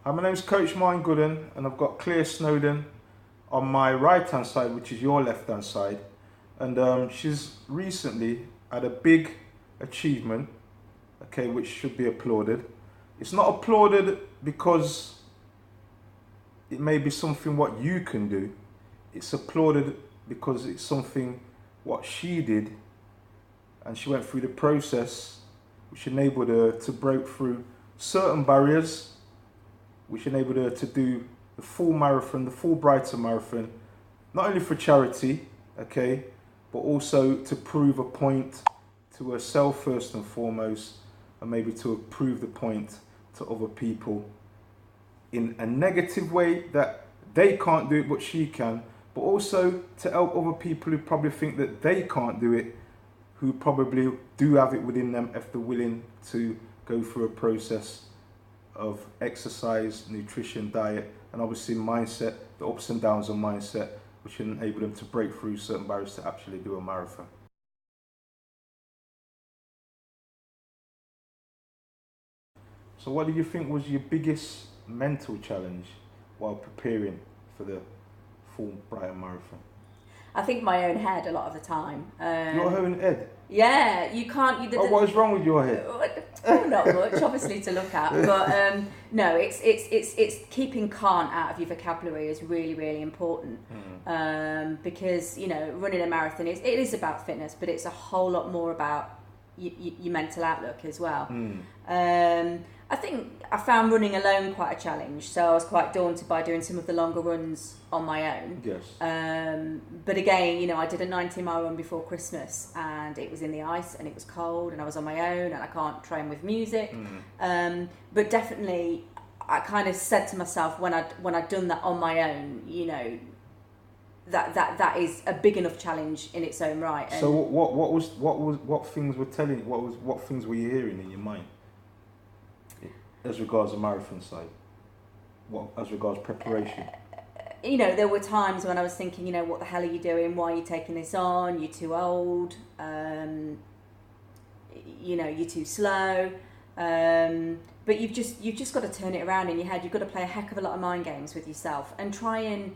Hi, my name's Coach Martin Gooden, and I've got Claire Snowden on my right-hand side, which is your left-hand side. And she's recently had a big achievement, okay, which should be applauded. It's not applauded because it may be something what you can do. It's applauded because it's something what she did, and she went through the process which enabled her to break through certain barriers, which enabled her to do the full marathon, the full Brighton Marathon, not only for charity, okay, but also to prove a point to herself first and foremost, and maybe to prove the point to other people in a negative way that they can't do it but she can, but also to help other people who probably think that they can't do it, who probably do have it within them if they're willing to go through a process of exercise, nutrition, diet, and obviously mindset, the ups and downs of mindset, which enable them to break through certain barriers to actually do a marathon. So what do you think was your biggest mental challenge while preparing for the full Brighton Marathon? I think my own head a lot of the time. Your own head? Yeah, you can't. What is wrong with your head? Not much, obviously, to look at, but no, it's keeping can't out of your vocabulary is really, really important. Because running a marathon it is about fitness, but it's a whole lot more about your mental outlook as well. I think I found running alone quite a challenge, so I was quite daunted by doing some of the longer runs on my own. Yes. But again, I did a 90-mile run before Christmas, and it was in the ice, and it was cold, and I was on my own, and I can't train with music. But definitely, I kind of said to myself when I'd done that on my own, that is a big enough challenge in its own right. And so what things were telling you? What things were you hearing in your mind as regards the marathon side? As regards preparation? There were times when I was thinking, what the hell are you doing? Why are you taking this on? You're too old. You're too slow. But you've just got to turn it around in your head. You've got to play a heck of a lot of mind games with yourself and try and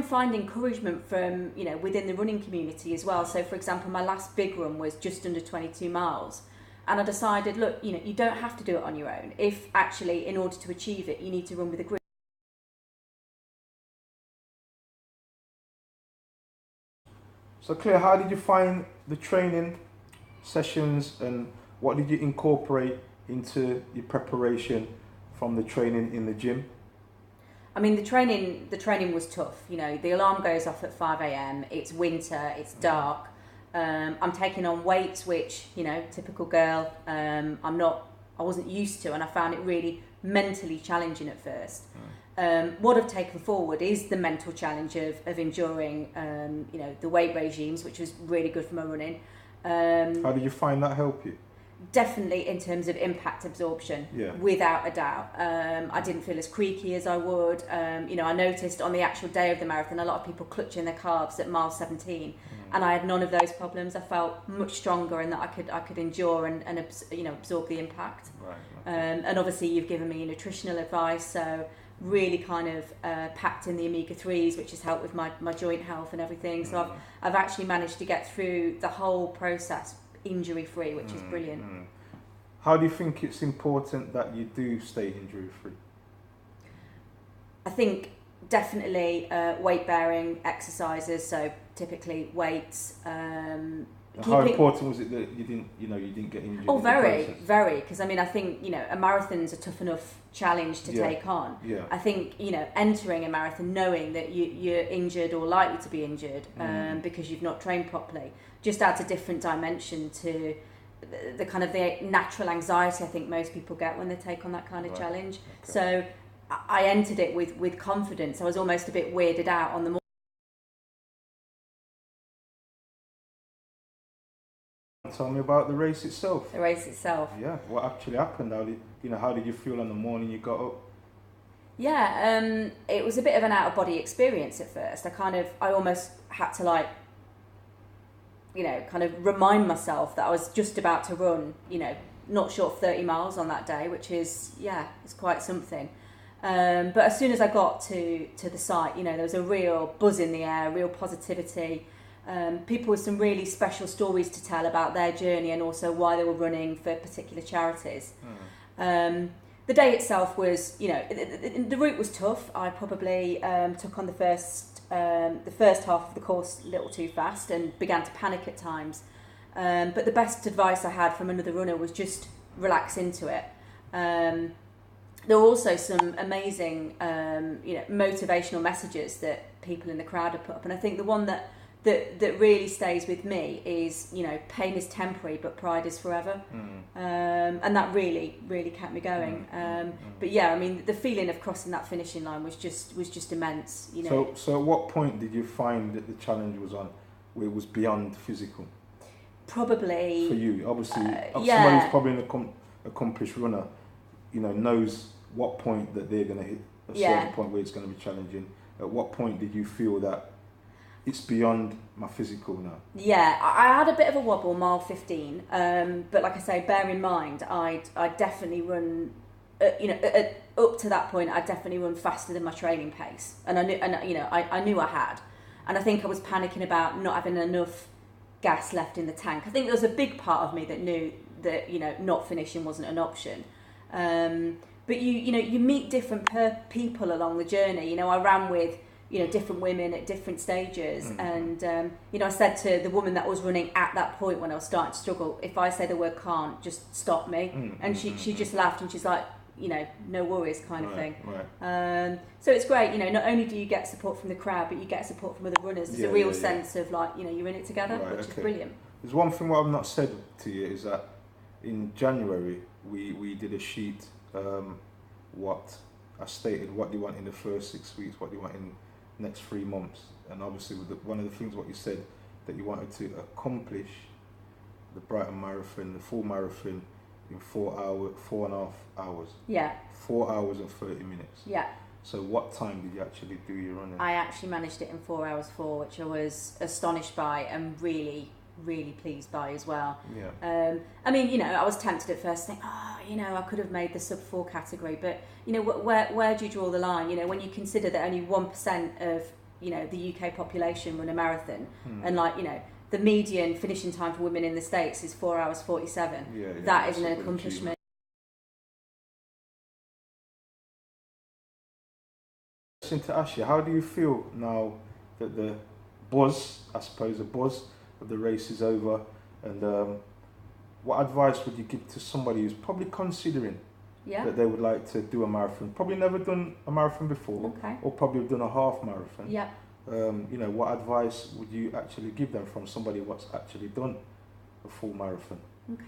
find encouragement from within the running community as well. So for example, my last big run was just under 22 miles, and I decided, look, you don't have to do it on your own. If actually in order to achieve it you need to run with a group. So Claire, how did you find the training sessions, and what did you incorporate into your preparation from the training in the gym? I mean, the training was tough. The alarm goes off at 5 a.m. It's winter. It's dark. I'm taking on weights, which typical girl. I wasn't used to, and I found it really mentally challenging at first. What I've taken forward is the mental challenge of enduring, the weight regimes, which was really good for my running. How did you find that help you? Definitely in terms of impact absorption, without a doubt. I didn't feel as creaky as I would. I noticed on the actual day of the marathon, a lot of people clutching their calves at mile 17, and I had none of those problems. I felt much stronger, and that I could endure and absorb the impact. Right. And obviously, you've given me nutritional advice, so really kind of packed in the omega-3s, which has helped with my joint health and everything. So I've actually managed to get through the whole process injury-free, which is brilliant. How do you think it's important that you do stay injury-free? I think definitely weight-bearing exercises, so typically weights. How important was it that you didn't get injured? Oh, very, because I think a marathon's a tough enough challenge to take on. Yeah. I think entering a marathon knowing that you're injured or likely to be injured because you've not trained properly just adds a different dimension to the kind of the natural anxiety I think most people get when they take on that kind of challenge. Okay. So I entered it with confidence. I was almost a bit weirded out on the morning. Tell me about the race itself. The race itself. Yeah, what actually happened? How did you feel on the morning you got up? Yeah, it was a bit of an out of body experience at first. I almost had to kind of remind myself that I was just about to run, not short of 30 miles on that day, which is, it's quite something. But as soon as I got to the site, you know, there was a real buzz in the air, real positivity. People with some really special stories to tell about their journey and also why they were running for particular charities. The day itself was, you know, the route was tough. I probably took on the first half of the course a little too fast and began to panic at times. But the best advice I had from another runner was just relax into it. There were also some amazing, you know, motivational messages that people in the crowd had put up, and I think the one that really stays with me is, you know, pain is temporary but pride is forever. And that really kept me going. But yeah, I mean, the feeling of crossing that finishing line was just immense, you know. So at what point did you find that the challenge was on where it was beyond physical? Probably for you, obviously, somebody yeah. who's probably an accomplished runner, you know, knows what point that they're going to hit a certain point where it's going to be challenging. At what point did you feel that it's beyond my physical now? Yeah, I had a bit of a wobble, mile 15, but like I say, bear in mind, I'd definitely run, you know, up to that point, I'd definitely run faster than my training pace, and I knew I had, and I think I was panicking about not having enough gas left in the tank. I think there was a big part of me that knew that, you know, not finishing wasn't an option. But you meet different people along the journey. You know, I ran with, you know, different women at different stages, and you know, I said to the woman that was running at that point when I was starting to struggle, if I say the word can't, just stop me. And she just laughed and she's like, you know, no worries kind of thing. Right. So it's great, you know, not only do you get support from the crowd, but you get support from other runners. There's a real sense of like, you know, you're in it together, which is brilliant. There's one thing what I've not said to you is that in January we did a sheet, what I stated what do you want in the first 6 weeks, what do you want in the next 3 months, and obviously one of the things what you said that you wanted to accomplish the Brighton Marathon, the full marathon, in 4.5 hours. Yeah. 4 hours and 30 minutes. Yeah. So what time did you actually do your running? I actually managed it in 4 hours 4, which I was astonished by and really pleased by as well. Yeah. I mean, you know, I was tempted at first to think, you know, I could have made the sub 4 category, but you know, where do you draw the line? You know, when you consider that only 1% of, you know, the UK population run a marathon, and like, you know, the median finishing time for women in the States is 4 hours 47. That is an accomplishment. To ask you, how do you feel now that the buzz of the race is over, and what advice would you give to somebody who's probably considering that they would like to do a marathon, probably never done a marathon before, or probably have done a half marathon? You know, what advice would you actually give them from somebody what's actually done a full marathon?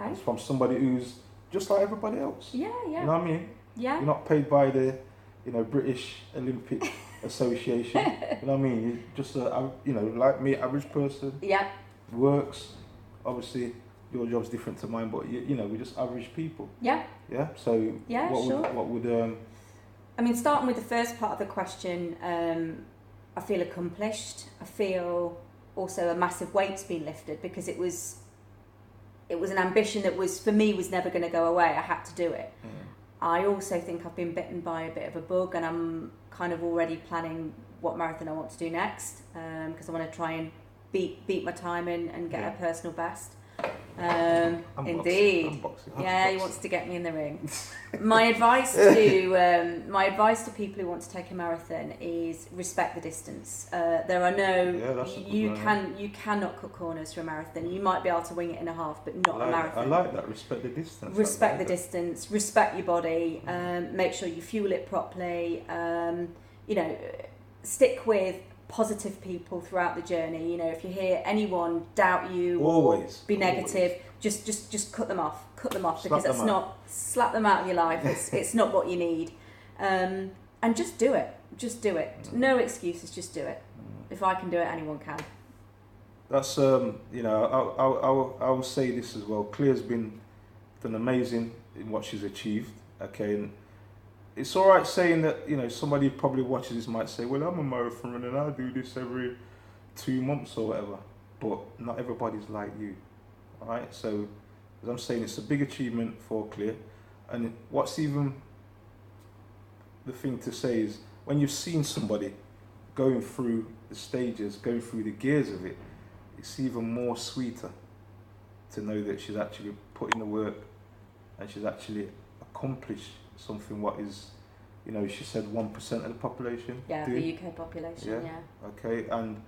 It's from somebody who's just like everybody else. You know what I mean? You're not paid by the, you know, British Olympic Association. You know what I mean? You're just a, you know, like me, average person. Works. Obviously, your job's different to mine, but you know, we're just average people. So what would I mean, starting with the first part of the question, I feel accomplished. I feel also a massive weight's been lifted, because it was an ambition that was, for me, was never going to go away. I had to do it. I also think I've been bitten by a bit of a bug, and I'm kind of already planning what marathon I want to do next, because I want to try and beat my time and get a personal best. Indeed. He wants to get me in the ring. My advice to people who want to take a marathon is respect the distance. There are no you cannot cut corners for a marathon. You might be able to wing it in a half, but not a marathon. I like that. Respect the distance. Respect the distance. Respect your body. Make sure you fuel it properly. You know, stick with positive people throughout the journey. You know, if you hear anyone doubt you or be negative, just cut them off, because that's not, slap them out of your life. It's not what you need. And just do it. No excuses, just do it. If I can do it, anyone can. That's you know, I will say this as well. Claire's done amazing in what she's achieved. Okay, and it's all right saying that, you know, somebody who probably watches this might say, well, I'm a marathon runner and I do this every 2 months or whatever. But not everybody's like you. All right? So, as I'm saying, it's a big achievement for Claire. And what's even the thing to say is when you've seen somebody going through the stages, going through the gears of it, it's even more sweeter to know that she's actually put in the work and she's actually accomplished something what is, you know, she said 1% of the population. Yeah, do. the UK population, yeah. Okay, and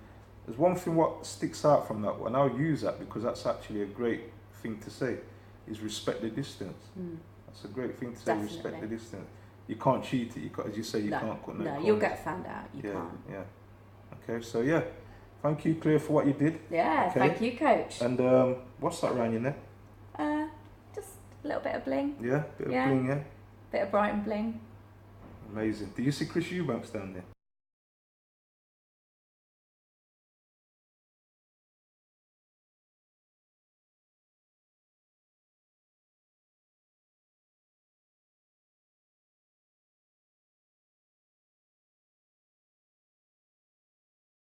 there's one thing what sticks out from that, and I'll use that because that's actually a great thing to say, is respect the distance. That's a great thing to say, respect the distance. You can't cheat it, as you say, you can't cut no corners. You'll get found out, you can't. Yeah, okay, so yeah, thank you, Claire, for what you did. Yeah, okay. Thank you, Coach. And what's that around your neck? Just a little bit of bling. Yeah, bit of bling, yeah? Bit of Brighton bling. Amazing. Do you see Chris Eubanks down there?